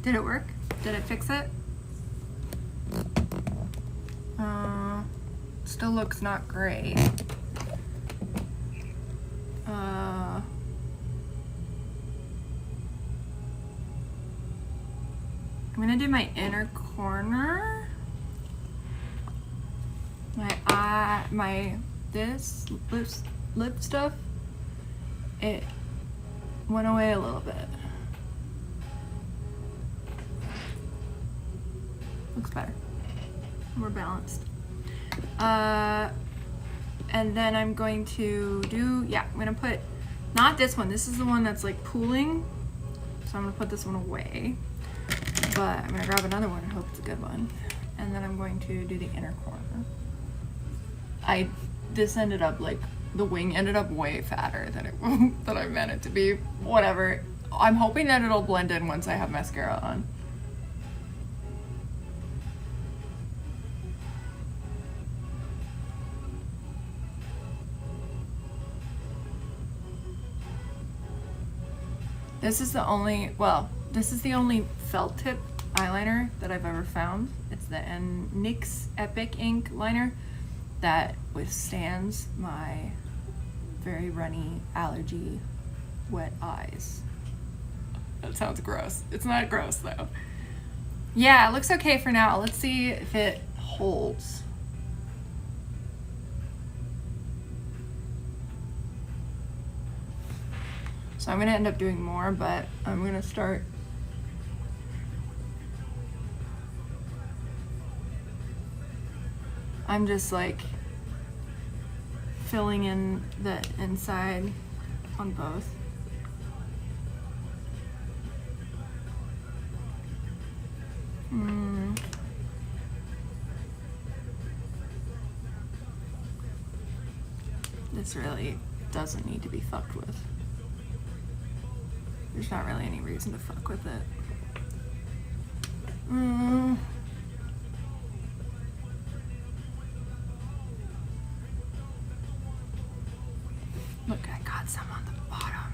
Did it work? Did it fix it? Still looks not great. I'm gonna do my inner corner. My eye, this lip stuff, it went away a little bit. Looks better. More balanced. And then I'm going to do, I'm gonna put, not this one, this is the one that's like pooling. So I'm gonna put this one away. But I'm gonna grab another one and hope it's a good one. And then I'm going to do the inner corner. This ended up like, the wing ended up way fatter than than I meant it to be. Whatever. I'm hoping that it'll blend in once I have mascara on. This is the only felt tip eyeliner that I've ever found. It's the NYX Epic Ink liner that withstands my very runny, allergy, wet eyes. That sounds gross. It's not gross though. Yeah, it looks okay for now. Let's see if it holds. So I'm gonna end up doing more, but I'm gonna start. I'm just like filling in the inside on both. This really doesn't need to be fucked with. There's not really any reason to fuck with it. Look, I got some on the bottom.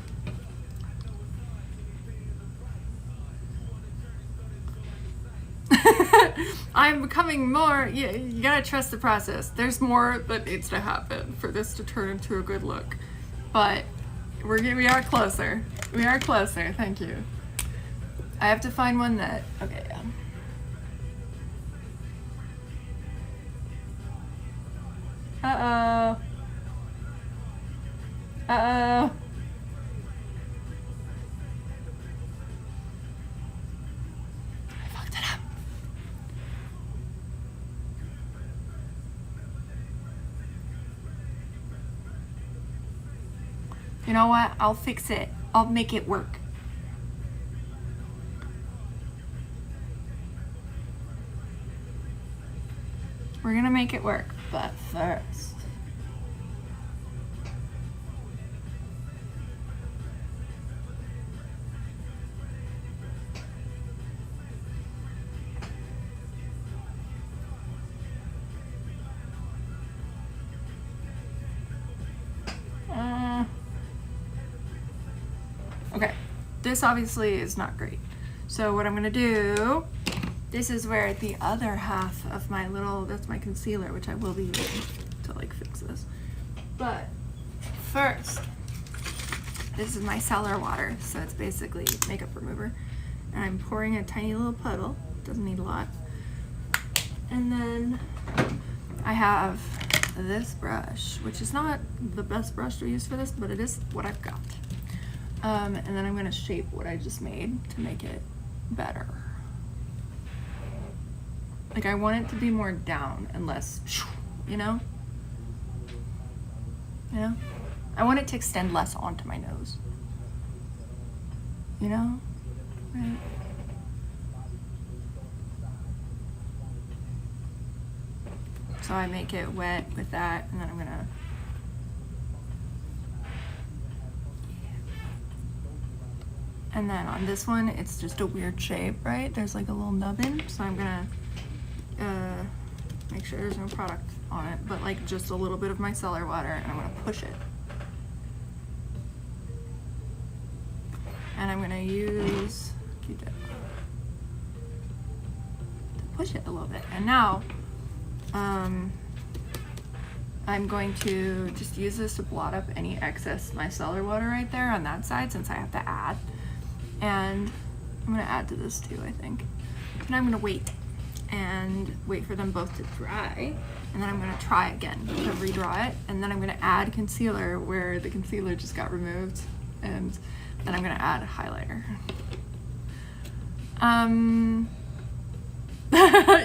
I'm becoming more, you gotta trust the process. There's more that needs to happen for this to turn into a good look. But we are closer. We are closer, thank you. I have to find one that, okay, yeah. Uh-oh. Uh-oh. I fucked it up. You know what? I'll fix it. I'll make it work. We're gonna make it work, but first. Okay, this obviously is not great. So what I'm gonna do, this is where the other half of my that's my concealer, which I will be using to like fix this. But first, this is my cellar water. So it's basically makeup remover. And I'm pouring a tiny little puddle, doesn't need a lot. And then I have this brush, which is not the best brush to use for this, but it is what I've got. And then I'm gonna shape what I just made to make it better. Like I want it to be more down and less, you know? You know? I want it to extend less onto my nose. You know? Right? So I make it wet with that, and then I'm gonna and then on this one, it's just a weird shape, right? There's like a little nubbin, so I'm gonna make sure there's no product on it, but like just a little bit of my cellar water, and I'm gonna push it. And I'm gonna use Q-tip. push it a little bit. And now I'm going to just use this to blot up any excess micellar water right there on that side, since I have to add. And I'm gonna add to this too, I think. And I'm gonna wait for them both to dry. And then I'm gonna try again to redraw it. And then I'm gonna add concealer where the concealer just got removed. And then I'm gonna add a highlighter.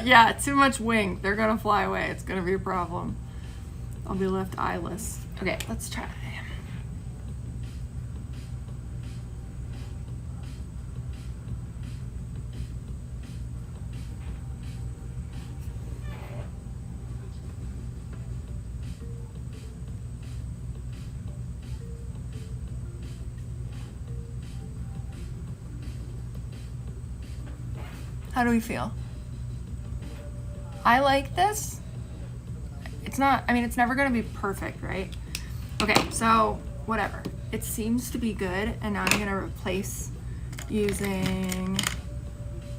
Yeah, too much wing. They're gonna fly away. It's gonna be a problem. I'll be left eyeless. Okay, let's try. How do we feel? I like this. It's not, I mean, it's never gonna be perfect, right? Okay, so whatever. It seems to be good, and now I'm gonna replace using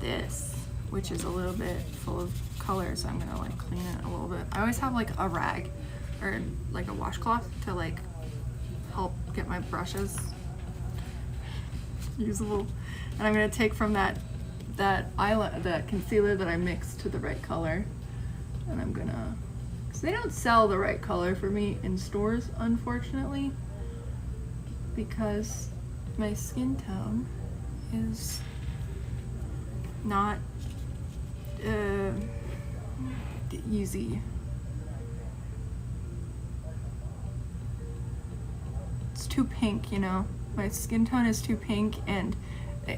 this, which is a little bit full of color, so I'm gonna like clean it a little bit. I always have like a rag or like a washcloth to like help get my brushes usable. And I'm gonna take from that concealer that I mixed to the right color, and I'm gonna, because they don't sell the right color for me in stores, unfortunately, because my skin tone is not easy. It's too pink, you know. My skin tone is too pink, and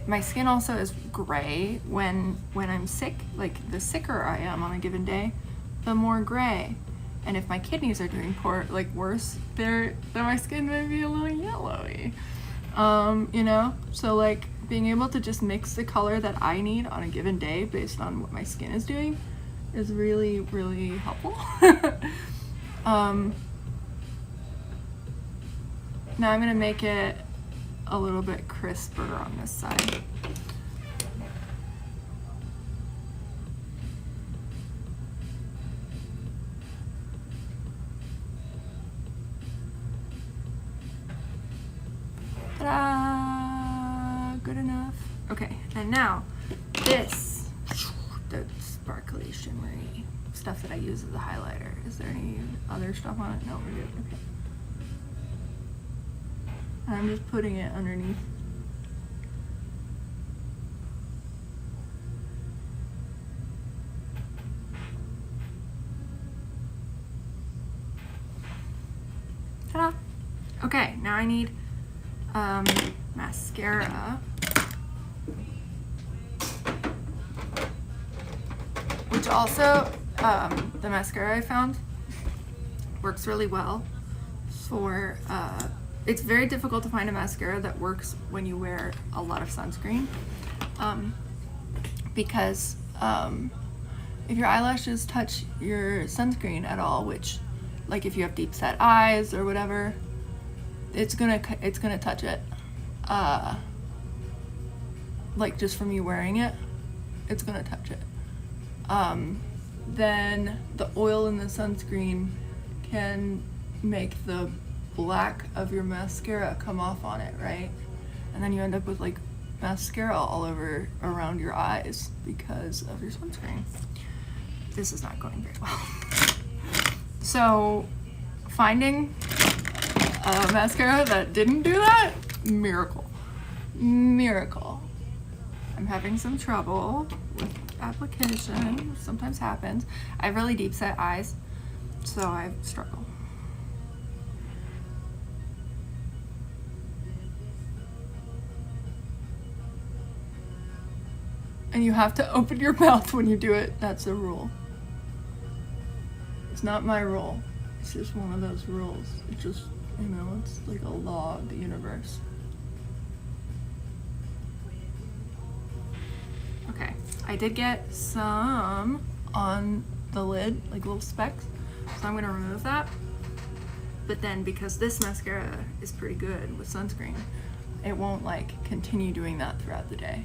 my skin also is gray when I'm sick. Like, the sicker I am on a given day, the more gray. And if my kidneys are doing worse, then my skin may be a little yellowy. You know? So like, being able to just mix the color that I need on a given day based on what my skin is doing is really, really helpful. Now I'm gonna make it a little bit crisper on this side. Ta-da! Good enough. Okay, and now this, the sparkly, shimmery stuff that I use as a highlighter. Is there any other stuff on it? No, we're good. Okay. I'm just putting it underneath. Ta-da! Okay, now I need mascara, which also, the mascara I found works really well for, it's very difficult to find a mascara that works when you wear a lot of sunscreen, because if your eyelashes touch your sunscreen at all, which, like if you have deep set eyes or whatever, it's gonna touch it. Like just from you wearing it, it's gonna touch it. Then the oil in the sunscreen can make the black of your mascara come off on it, right? And then you end up with like mascara all over around your eyes because of your sunscreen. This is not going very well. So finding a mascara that didn't do that, miracle. I'm having some trouble with application, sometimes happens. I have really deep set eyes, so I struggle. And you have to open your mouth when you do it. That's a rule. It's not my rule. It's just one of those rules. It's just, you know, it's like a law of the universe. Okay, I did get some on the lid, like little specks, so I'm gonna remove that. But then because this mascara is pretty good with sunscreen, it won't like continue doing that throughout the day.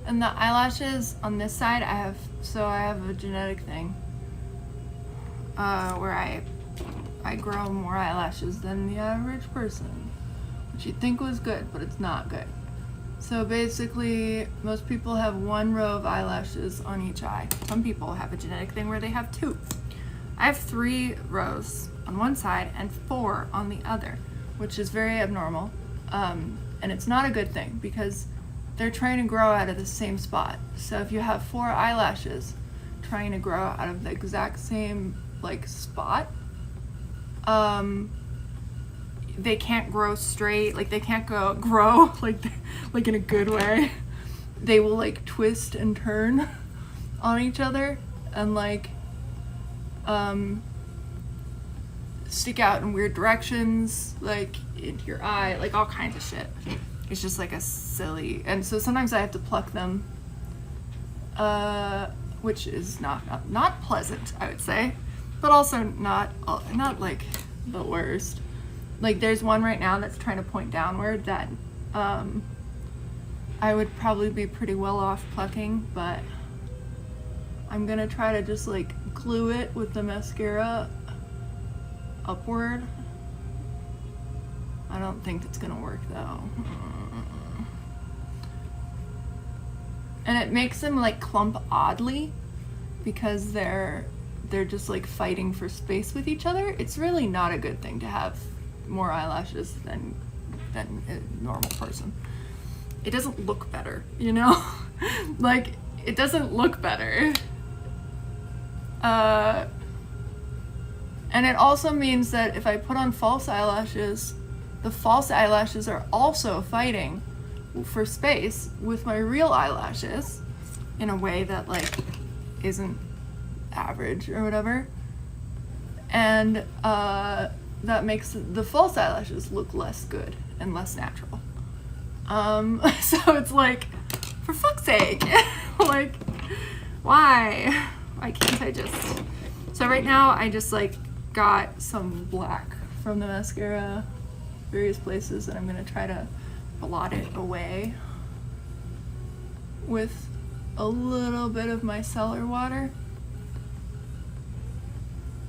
And the eyelashes on this side, I have a genetic thing where I grow more eyelashes than the average person, which you'd think was good, but it's not good. So basically, most people have one row of eyelashes on each eye. Some people have a genetic thing where they have two. I have 3 rows on one side and 4 on the other, which is very abnormal. And it's not a good thing because they're trying to grow out of the same spot. So if you have 4 eyelashes trying to grow out of the exact same like spot, they can't grow straight, like they can't grow like in a good way. They will like twist and turn on each other and like stick out in weird directions, like into your eye, like all kinds of shit. It's just like a silly, and so sometimes I have to pluck them, which is not pleasant, I would say, but also not like the worst. Like there's one right now that's trying to point downward that I would probably be pretty well off plucking, but I'm gonna try to just like glue it with the mascara upward. I don't think it's gonna work though. And it makes them like clump oddly because they're just like fighting for space with each other. It's really not a good thing to have more eyelashes than a normal person. It doesn't look better, you know? Like it doesn't look better. And it also means that if I put on false eyelashes, the false eyelashes are also fighting for space with my real eyelashes in a way that like isn't average or whatever. And that makes the false eyelashes look less good and less natural. So it's like, for fuck's sake, like, why can't I just... So right now I just like got some black from the mascara various places, and I'm gonna try to blot it away with a little bit of micellar water,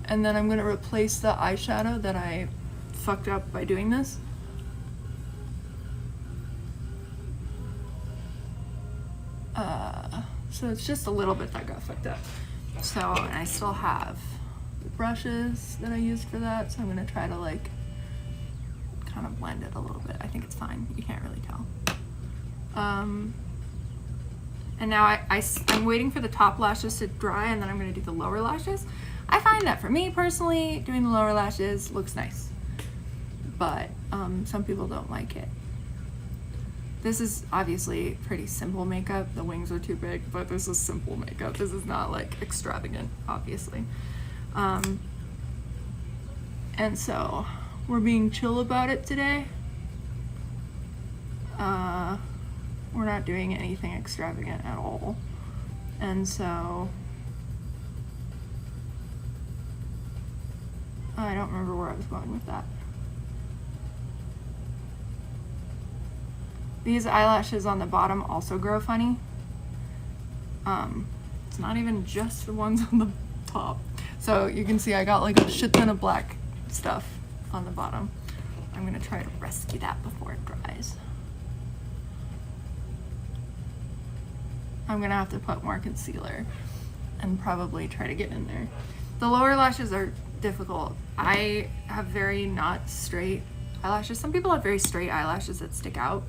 and then I'm gonna replace the eyeshadow that I fucked up by doing this. So it's just a little bit that got fucked up. So, and I still have the brushes that I used for that, so I'm gonna try to like kind of blend it a little bit. I think it's fine. You can't really tell. And now I'm waiting for the top lashes to dry, and then I'm gonna do the lower lashes. I find that for me personally, doing the lower lashes looks nice, but some people don't like it. This is obviously pretty simple makeup. The wings are too big, but this is simple makeup. This is not like extravagant, obviously. And so we're being chill about it today. We're not doing anything extravagant at all. And so I don't remember where I was going with that. These eyelashes on the bottom also grow funny. It's not even just the ones on the top. So you can see I got like a shit ton of black stuff on the bottom. I'm gonna try to rescue that before it dries. I'm gonna have to put more concealer and probably try to get in there. The lower lashes are difficult. I have very not straight eyelashes. Some people have very straight eyelashes that stick out.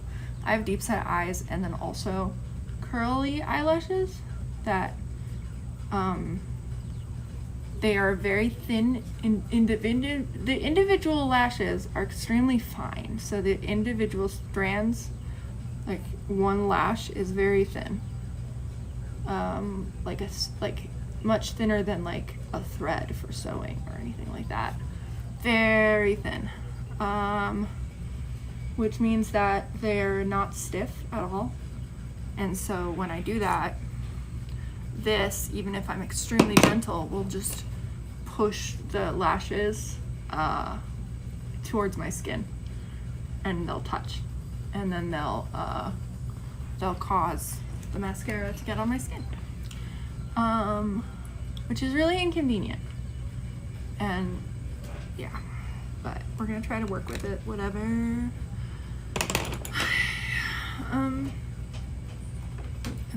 I have deep set eyes and then also curly eyelashes that they are very thin. The individual lashes are extremely fine. So the individual strands, like one lash is very thin. Like much thinner than like a thread for sewing or anything like that. Very thin. Which means that they're not stiff at all. And so when I do that, this, even if I'm extremely gentle, will just push the lashes towards my skin, and they'll touch, and then they'll cause the mascara to get on my skin. Which is really inconvenient. And yeah, but we're gonna try to work with it, whatever. I'm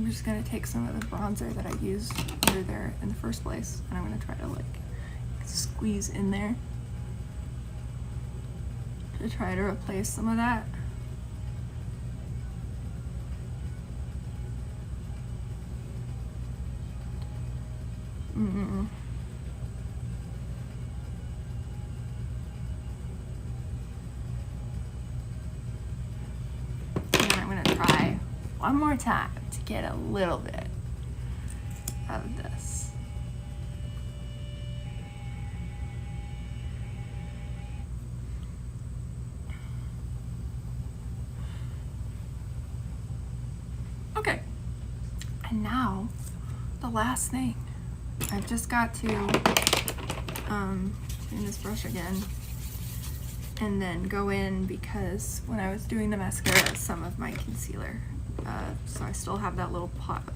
just gonna take some of the bronzer that I used under there in the first place, and I'm gonna try to like squeeze in there to try to replace some of that. And then I'm gonna try one more time to get a little bit of this. Okay, and now the last thing. I've just got to clean this brush again and then go in, because when I was doing the mascara, some of my concealer, so I still have that little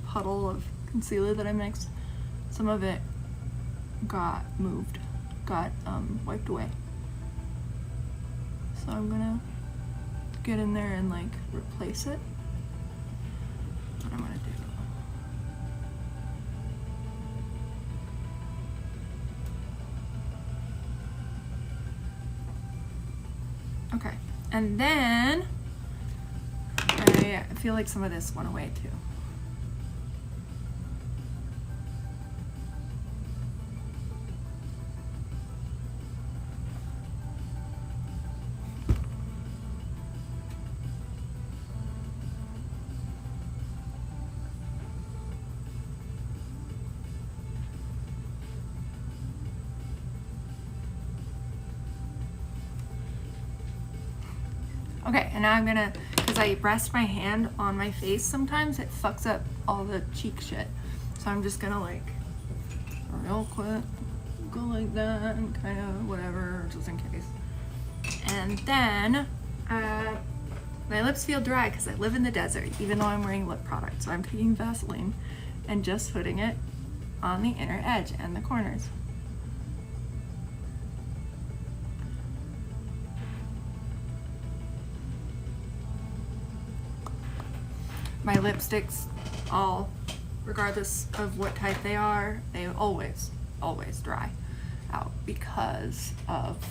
puddle of concealer that I mixed, some of it got moved, got wiped away. So I'm gonna get in there and like replace it. What I'm gonna do. Okay, and then I feel like some of this went away too. Okay, and now I'm gonna, because I rest my hand on my face sometimes, it fucks up all the cheek shit. So I'm just gonna like, real quick, go like that and kind of whatever, just in case. And then, my lips feel dry because I live in the desert, even though I'm wearing lip product. So I'm taking Vaseline and just putting it on the inner edge and the corners. My lipsticks, all, regardless of what type they are, they always dry out because of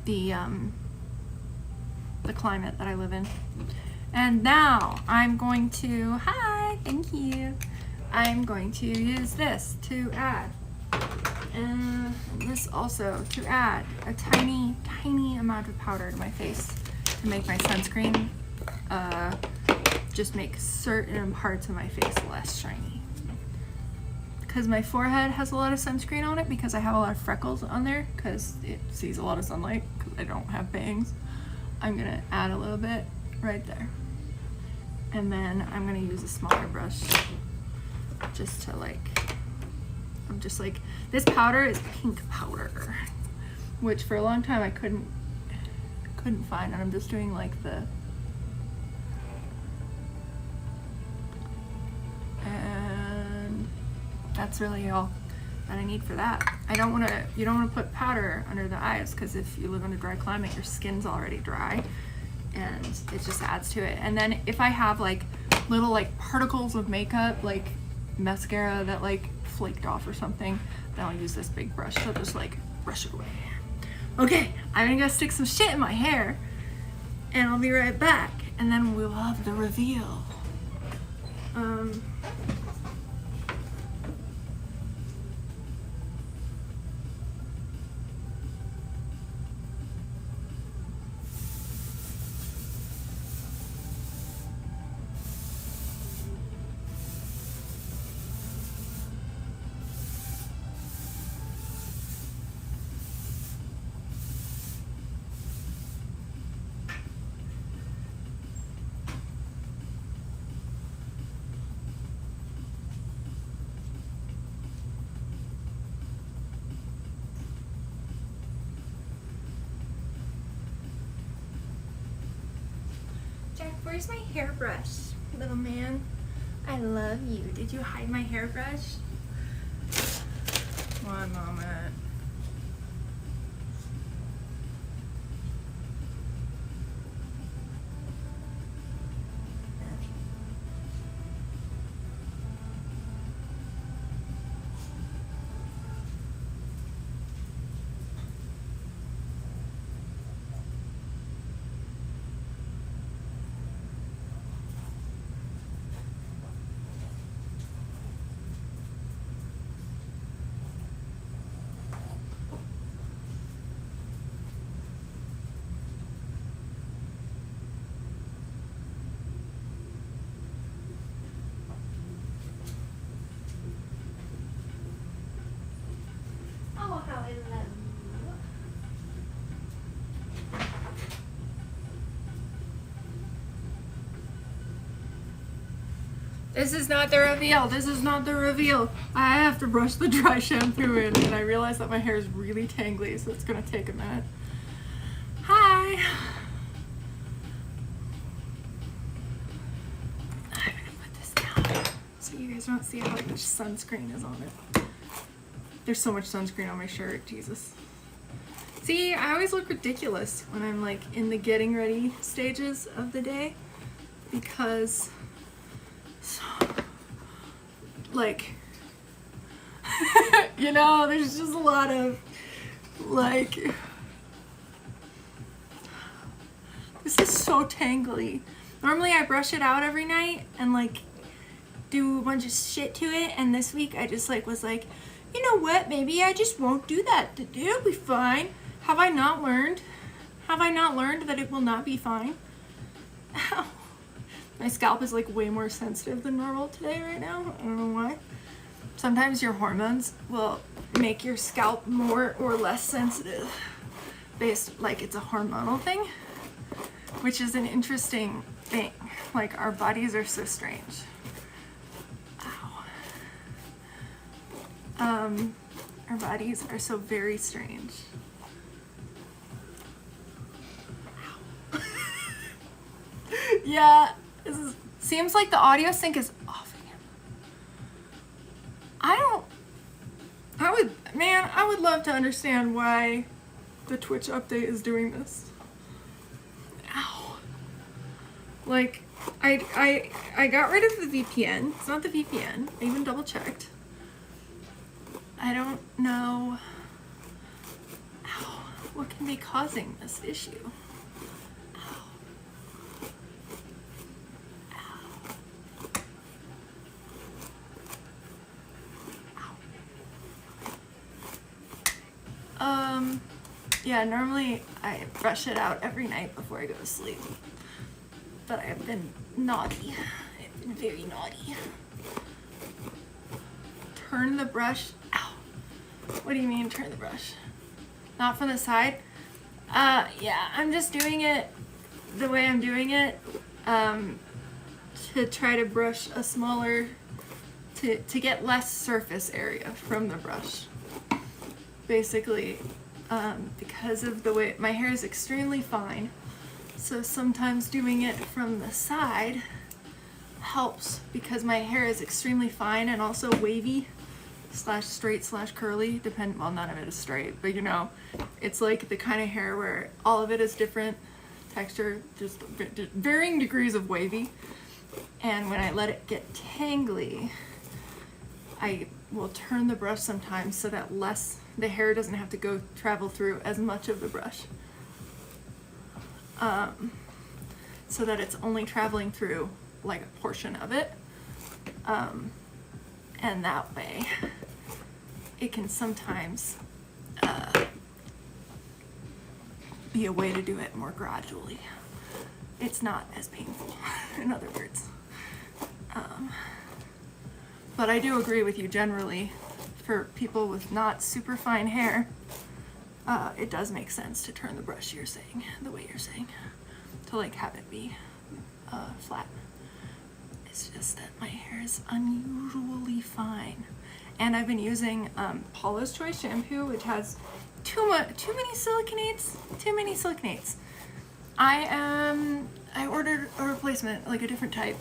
the climate that I live in. And now I'm going to, hi, thank you. I'm going to use this to add, and this also to add a tiny, tiny amount of powder to my face to make my sunscreen, just make certain parts of my face less shiny. Because my forehead has a lot of sunscreen on it, because I have a lot of freckles on there, because it sees a lot of sunlight, because I don't have bangs. I'm gonna add a little bit right there. And then I'm gonna use a smaller brush just to like, I'm just like, this powder is pink powder, which for a long time I couldn't find, and I'm just doing like the, and that's really all that I need for that. You don't want to put powder under the eyes, because if you live in a dry climate, your skin's already dry and it just adds to it. And then if I have like little like particles of makeup, like mascara that like flaked off or something, then I'll use this big brush to just like brush it away. Okay, I'm gonna go stick some shit in my hair and I'll be right back, and then we'll have the reveal. Jack, where's my hairbrush, little man? I love you. Did you hide my hairbrush? One moment. Oh, how I love you. This is not the reveal. This is not the reveal. I have to brush the dry shampoo in, and I realize that my hair is really tangly, so it's gonna take a minute. Hi. I'm gonna put this down so you guys don't see how much sunscreen is on it. There's so much sunscreen on my shirt, Jesus. See, I always look ridiculous when I'm like in the getting ready stages of the day because like you know, there's just a lot of like, this is so tangly. Normally I brush it out every night and like do a bunch of shit to it, and this week I just like was like, you know what, maybe I just won't do that. It'll be fine. Have I not learned? Have I not learned that it will not be fine? Ow. My scalp is like way more sensitive than normal today right now. I don't know why. Sometimes your hormones will make your scalp more or less sensitive based, like it's a hormonal thing, which is an interesting thing. Like our bodies are so strange. Ow. Our bodies are so very strange. Ow. Yeah. Seems like the audio sync is off again. I would love to understand why the Twitch update is doing this. Ow. Like, I got rid of the VPN. It's not the VPN. I even double checked. I don't know. Ow. What can be causing this issue? Yeah, normally I brush it out every night before I go to sleep. But I have been naughty. I've been very naughty. Turn the brush. Ow. What do you mean turn the brush? Not from the side? Yeah, I'm just doing it the way I'm doing it. To try to brush a smaller, to get less surface area from the brush. Basically, because of the way my hair is extremely fine, so sometimes doing it from the side helps because my hair is extremely fine and also wavy slash straight slash curly, well, none of it is straight, but you know, it's like the kind of hair where all of it is different texture, just varying degrees of wavy. And when I let it get tangly, I will turn the brush sometimes so that the hair doesn't have to travel through as much of the brush. So that it's only traveling through like a portion of it. And that way it can sometimes be a way to do it more gradually. It's not as painful, in other words. But I do agree with you generally, for people with not super fine hair, it does make sense to turn the brush the way you're saying, to like have it be flat. It's just that my hair is unusually fine. And I've been using Paula's Choice shampoo, which has too many siliconates. I ordered a replacement, like a different type.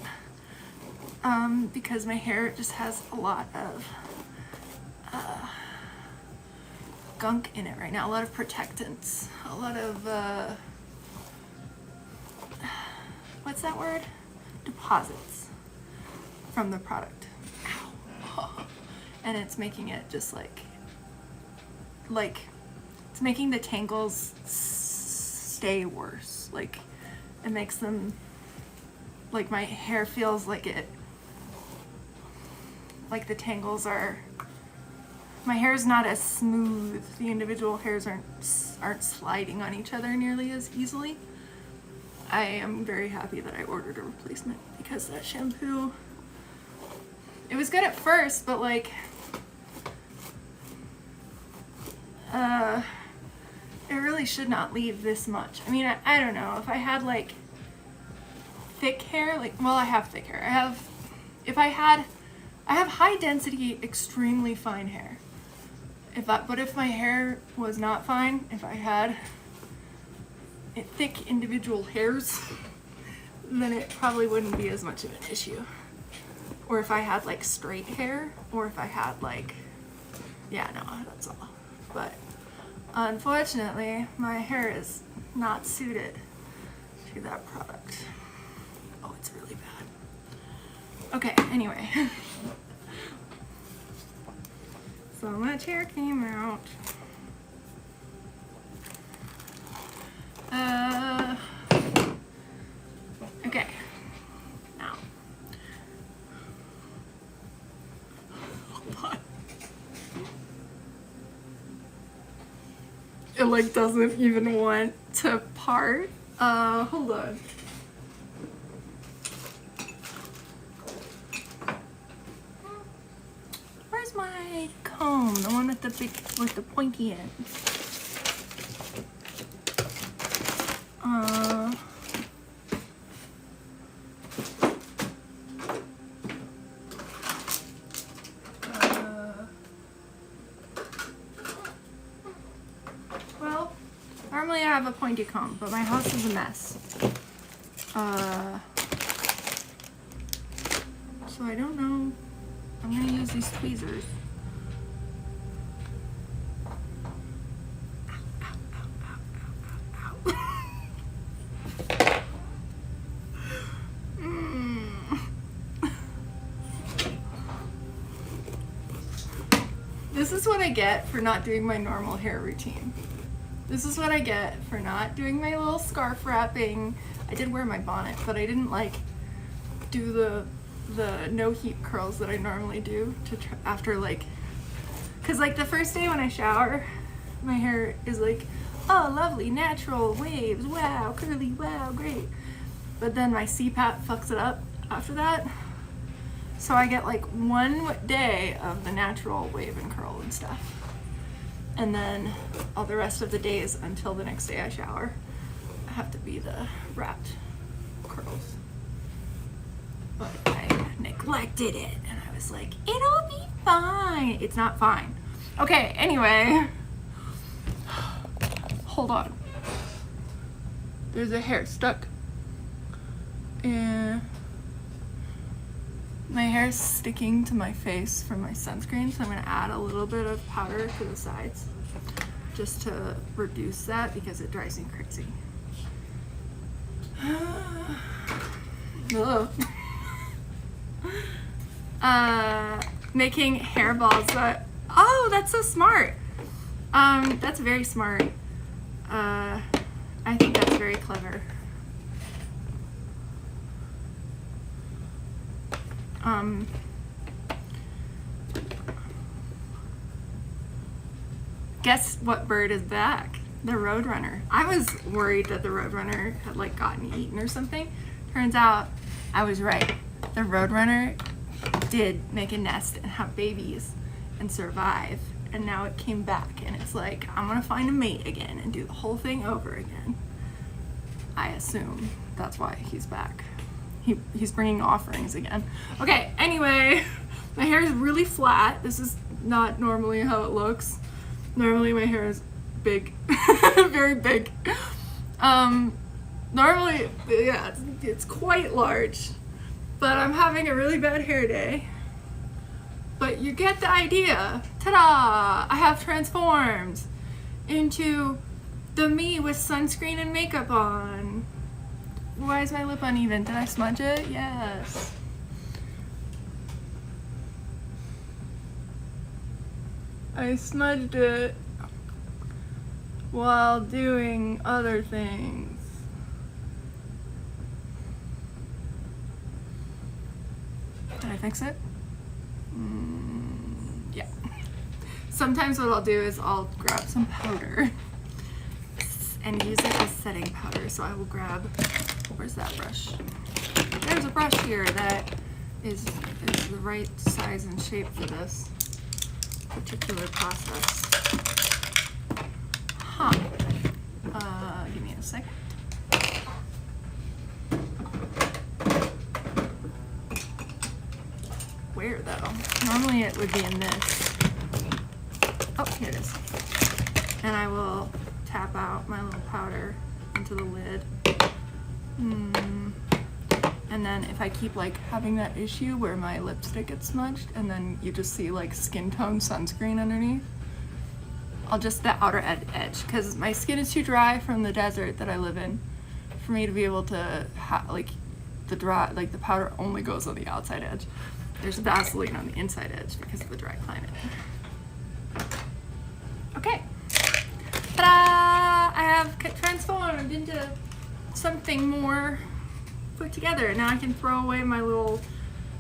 because my hair just has a lot of gunk in it right now, a lot of protectants, a lot of what's that word? Deposits from the product. Ow. And it's making it just like it's making the tangles stay worse. Like it makes them, like my hair feels like like the tangles are, my hair is not as smooth. The individual hairs aren't sliding on each other nearly as easily. I am very happy that I ordered a replacement because that shampoo, it was good at first, but like, it really should not leave this much. I mean, I don't know, if I had like thick hair, like, well, I have thick hair. I have high density, extremely fine hair. But if my hair was not fine, if I had thick individual hairs, then it probably wouldn't be as much of an issue. Or if I had like straight hair, or if I had like, yeah, no, that's all. But unfortunately, my hair is not suited to that product. Oh, it's really bad. Okay, anyway. So much hair came out. Okay. Now. Hold on. It like doesn't even want to part. Hold on. Where's my comb? The one with the pointy end. Well, normally I have a pointy comb, but my house is a mess. So I don't know. I'm gonna use these tweezers. This is what I get for not doing my normal hair routine. This is what I get for not doing my little scarf wrapping. I did wear my bonnet, but I didn't like do the no heat curls that I normally do after like, cause like the first day when I shower, my hair is like, oh lovely, natural waves, wow, curly, wow, great. But then my CPAP fucks it up after that. So I get like one day of the natural wave and curl and stuff. And then all the rest of the days until the next day I shower, I have to be the wrapped curls. But I neglected it and I was like, it'll be fine. It's not fine. Okay, anyway. Hold on. There's a hair stuck. And my hair's sticking to my face from my sunscreen, so I'm gonna add a little bit of powder to the sides just to reduce that because it drives me crazy. Making hairballs that, oh, that's so smart. That's very smart. I think that's very clever. Guess what bird is back? The Roadrunner. I was worried that the Roadrunner had like gotten eaten or something. Turns out I was right. The Roadrunner did make a nest and have babies and survive, and now it came back and it's like, I'm gonna find a mate again and do the whole thing over again. I assume that's why he's back. He's bringing offerings again. Okay, anyway, my hair is really flat. This is not normally how it looks. Normally my hair is big, very big. Normally, yeah, it's quite large. But I'm having a really bad hair day. But you get the idea. Ta-da! I have transformed into the me with sunscreen and makeup on. Why is my lip uneven? Did I smudge it? Yes. I smudged it while doing other things. Did I fix it? Yeah. Sometimes what I'll do is I'll grab some powder and use it as setting powder. So I will grab, where's that brush? There's a brush here that is the right size and shape for this particular process. Huh. Give me a second. Where though? Normally it would be in this. Oh, here it is. And I will tap out my little powder into the lid. And then if I keep like having that issue where my lipstick gets smudged and then you just see like skin tone sunscreen underneath, I'll just the outer edge because my skin is too dry from the desert that I live in for me to be able to like the powder only goes on the outside edge. There's Vaseline on the inside edge because of the dry climate. Okay. Ta-da! I have transformed into something more put together. Now I can throw away my little,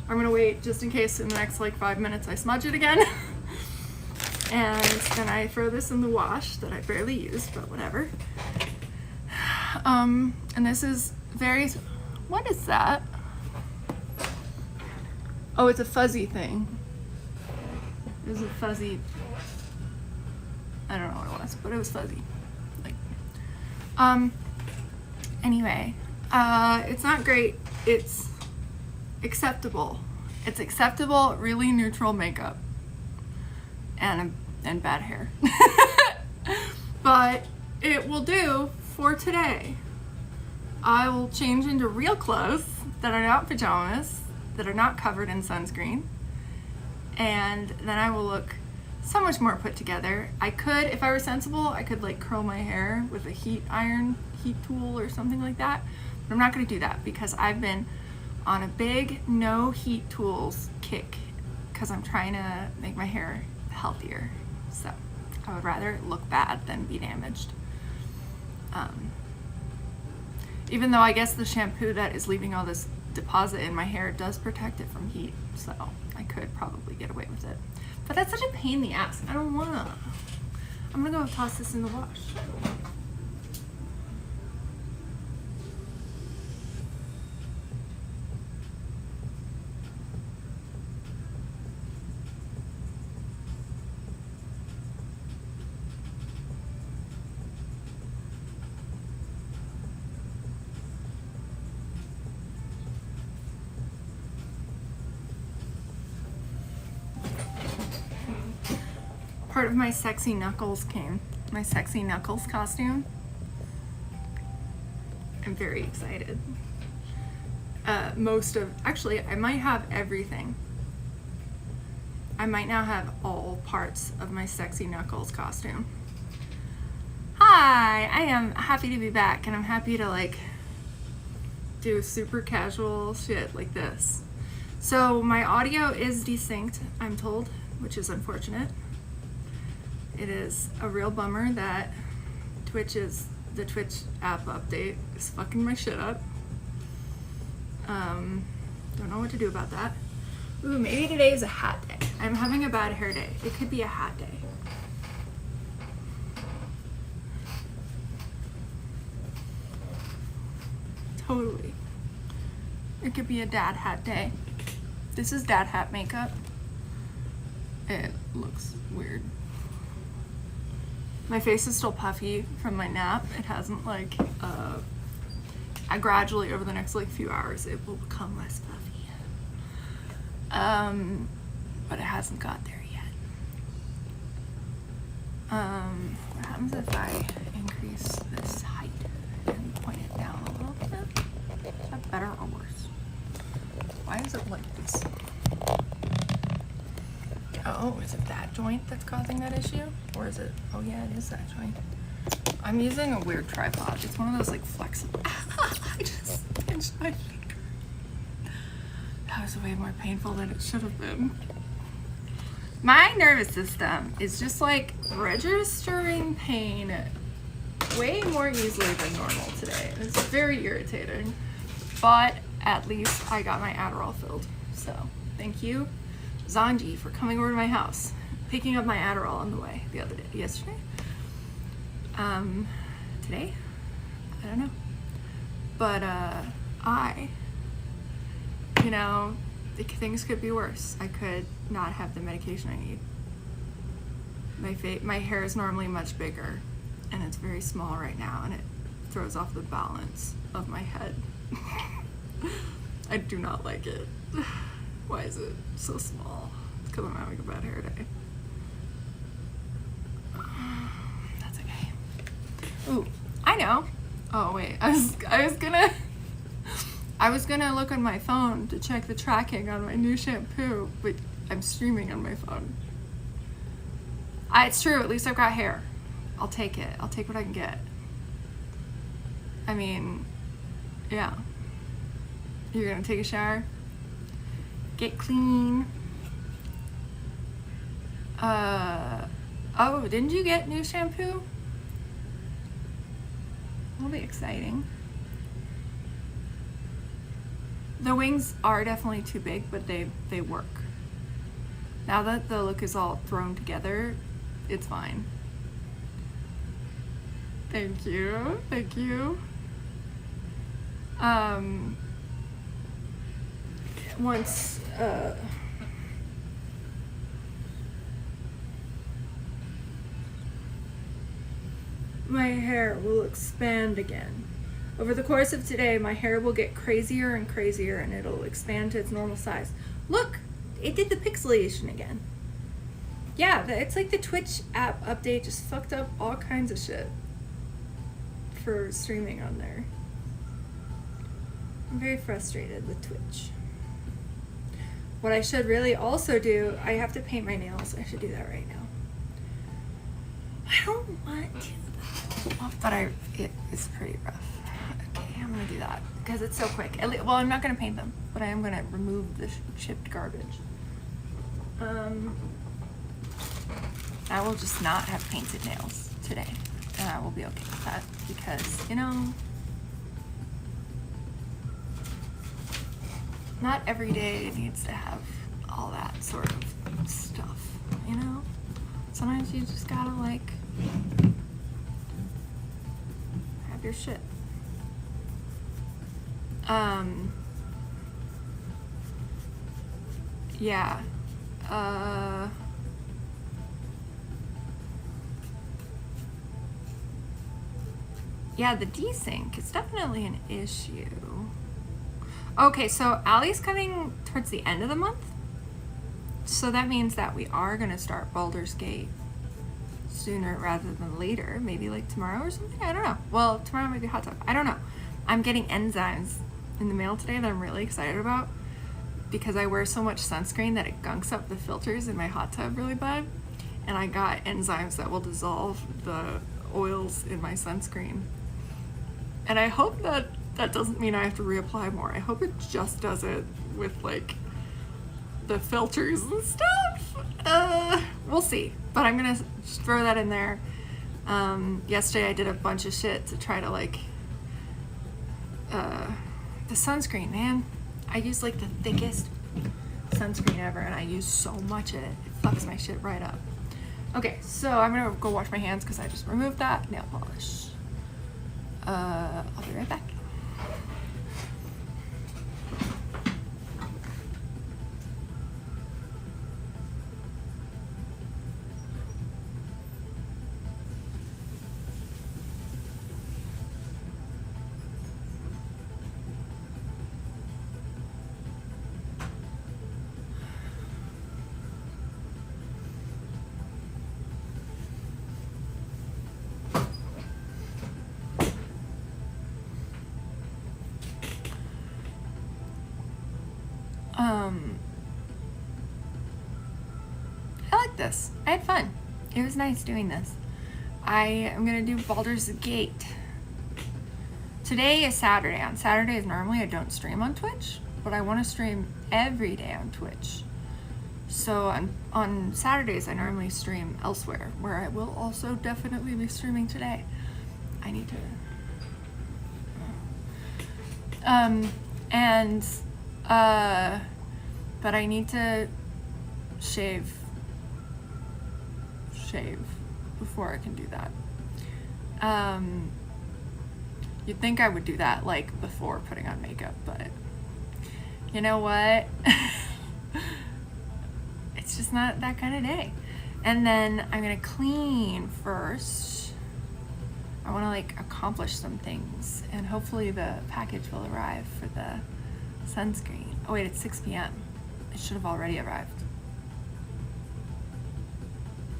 I'm gonna wait just in case in the next like 5 minutes I smudge it again. And then I throw this in the wash that I barely use, but whatever. And this is very, what is that? Oh, it's a fuzzy thing. It was a fuzzy, I don't know what it was, but it was fuzzy. Like, anyway, it's not great. It's acceptable. It's acceptable, really neutral makeup and bad hair. But it will do for today. I will change into real clothes that are not pajamas, that are not covered in sunscreen, and then I will look so much more put together. I could, if I were sensible, I could like curl my hair with a heat tool or something like that, but I'm not going to do that because I've been on a big no heat tools kick because I'm trying to make my hair healthier. So I would rather look bad than be damaged. Even though I guess the shampoo that is leaving all this deposit in my hair does protect it from heat, so I could probably get away with it. But that's such a pain in the ass. I don't wanna. I'm gonna go toss this in the wash. Part of my sexy knuckles came. My sexy knuckles costume. I'm very excited. Actually, I might have everything. I might now have all parts of my sexy knuckles costume. Hi, I am happy to be back and I'm happy to like do super casual shit like this. So my audio is desynced, I'm told, which is unfortunate. It is a real bummer that the Twitch app update is fucking my shit up. Don't know what to do about that. Ooh, maybe today is a hat day. I'm having a bad hair day. It could be a hat day. Totally. It could be a dad hat day. This is dad hat makeup. It looks weird. My face is still puffy from my nap. It hasn't like, I gradually over the next like few hours it will become less puffy. But it hasn't got there yet. What happens if I increase this height and point it down a little bit? Is that better or worse? Why is it like this? Oh, is it that joint that's causing that issue? Or is it, oh yeah, it is that joint. I'm using a weird tripod. It's one of those like flexible, I just pinched my finger. That was way more painful than it should have been. My nervous system is just like registering pain way more easily than normal today. It's very irritating, but at least I got my Adderall filled. So thank you, Zanji, for coming over to my house, picking up my Adderall on the way yesterday. Today? I don't know. But, things could be worse. I could not have the medication I need. My hair is normally much bigger, and it's very small right now, and it throws off the balance of my head. I do not like it. Why is it so small? It's because I'm having a bad hair day. That's okay. Ooh, I know. Oh wait, I was gonna look on my phone to check the tracking on my new shampoo, but I'm streaming on my phone. It's true, at least I've got hair. I'll take it. I'll take what I can get. I mean, yeah. You're gonna take a shower? Get clean. Oh, didn't you get new shampoo? That'll be exciting. The wings are definitely too big, but they work. Now that the look is all thrown together, it's fine. Thank you, thank you. Once, my hair will expand again. Over the course of today, my hair will get crazier and crazier, and it'll expand to its normal size. Look, it did the pixelation again. Yeah, it's like the Twitch app update just fucked up all kinds of shit for streaming on there. I'm very frustrated with Twitch. What I should really also do, I have to paint my nails. I should do that right now. I don't want to, but it's pretty rough. Okay, I'm gonna do that because it's so quick. Well, I'm not gonna paint them, but I am gonna remove the chipped garbage. I will just not have painted nails today, and I will be okay with that because, not every day needs to have all that sort of stuff, Sometimes you just gotta, have your shit. Yeah. Yeah, the desync is definitely an issue. Okay, so Allie's coming towards the end of the month. So that means that we are going to start Baldur's Gate sooner rather than later. Maybe like tomorrow or something? I don't know. Well, tomorrow might be hot tub. I don't know. I'm getting enzymes in the mail today that I'm really excited about because I wear so much sunscreen that it gunks up the filters in my hot tub really bad. And I got enzymes that will dissolve the oils in my sunscreen. And I hope that doesn't mean I have to reapply more. I hope it just does it with the filters and stuff. We'll see. But I'm gonna just throw that in there. Yesterday I did a bunch of shit to try to the sunscreen, man. I use the thickest sunscreen ever and I use so much of it. It fucks my shit right up. Okay, so I'm gonna go wash my hands because I just removed that nail polish. I'll be right back. I like this. I had fun. It was nice doing this. I am gonna do Baldur's Gate. Today is Saturday. On Saturdays, normally I don't stream on Twitch, but I want to stream every day on Twitch. So on Saturdays, I normally stream elsewhere, where I will also definitely be streaming today. I need to... but I need to shave before I can do that. You'd think I would do that like before putting on makeup, but you know what? It's just not that kind of day. And then I'm gonna clean first. I want to like accomplish some things, and hopefully the package will arrive for the sunscreen. Oh wait, it's 6 p.m. It should have already arrived.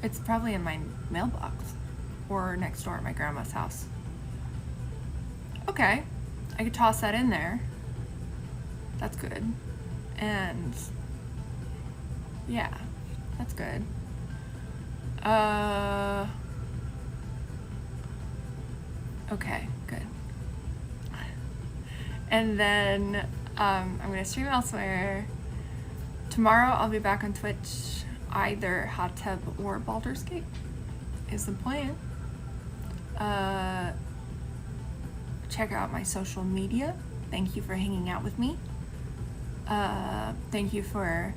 It's probably in my mailbox or next door at my grandma's house. Okay, I could toss that in there. That's good. And yeah, that's good. Okay, good. And then I'm gonna stream elsewhere. Tomorrow I'll be back on Twitch, either Hot Tub or Baldur's Gate is the plan. Check out my social media. Thank you for hanging out with me. Thank you for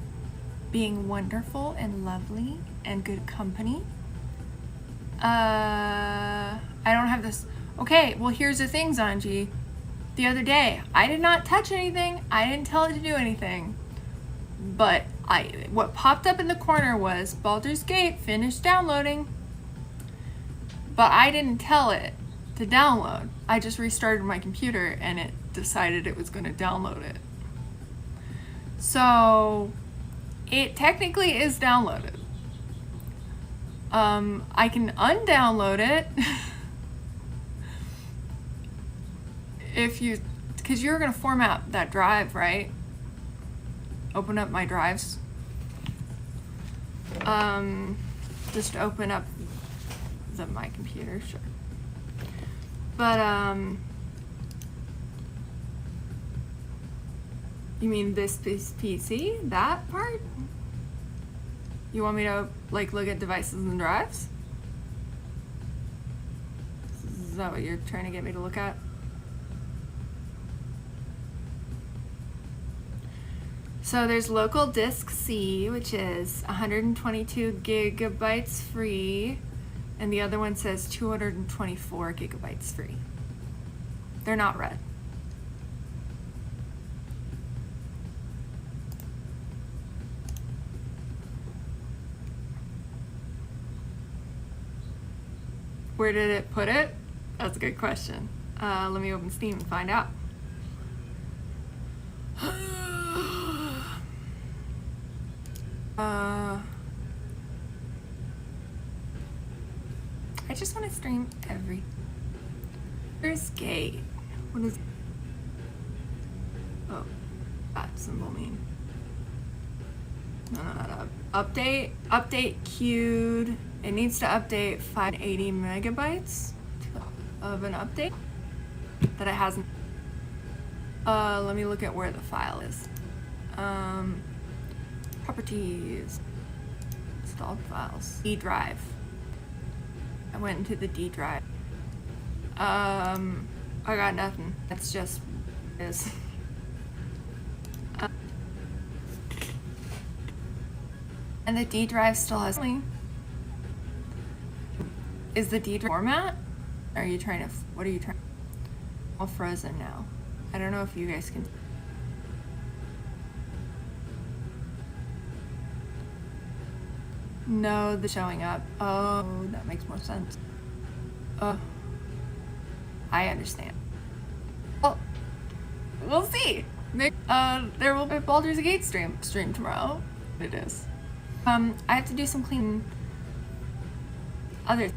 being wonderful and lovely and good company. I don't have this. Okay, well here's the thing, Zanji. The other day, I did not touch anything. I didn't tell it to do anything. But what popped up in the corner was Baldur's Gate finished downloading. But I didn't tell it to download. I just restarted my computer and it decided it was going to download it. So it technically is downloaded. I can undownload it if you, because you're going to format that drive, right? Open up my drives. Just open up my computer, sure. But you mean this PC? That part? You want me to like look at devices and drives? Is that what you're trying to get me to look at? So there's local disk C, which is 122 gigabytes free, and the other one says 224 gigabytes free. They're not red. Where did it put it? That's a good question. Let me open Steam and find out. I just want to stream every... There's Gate. What is... Oh, that symbol mean? No, update. Update queued. It needs to update 580 megabytes of an update that it hasn't. Let me look at where the file is. Properties, installed files, D drive. I went into the D drive. I got nothing. That's just is. And the D drive still has. Is the D drive format? Are you trying to? What are you trying? All frozen now. I don't know if you guys can. No, the showing up. Oh, that makes more sense. I understand. Well, we'll see. There will be a Baldur's Gate stream tomorrow. It is. I have to do some cleaning. Other.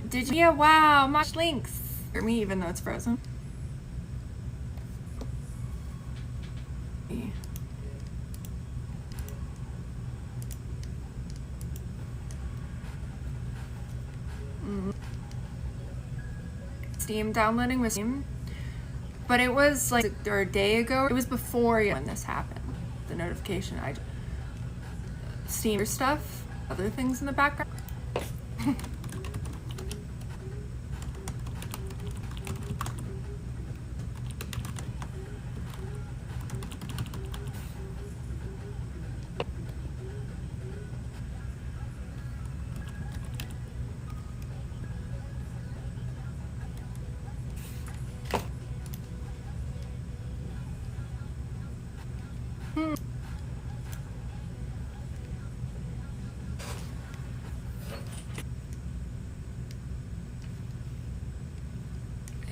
Did you? Yeah. Wow. Much links for me, even though it's frozen. Steam downloading with Steam, but it was like a day ago. It was before when this happened. The notification. Steam stuff, other things in the background.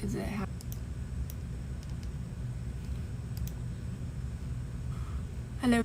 Is it? Hello.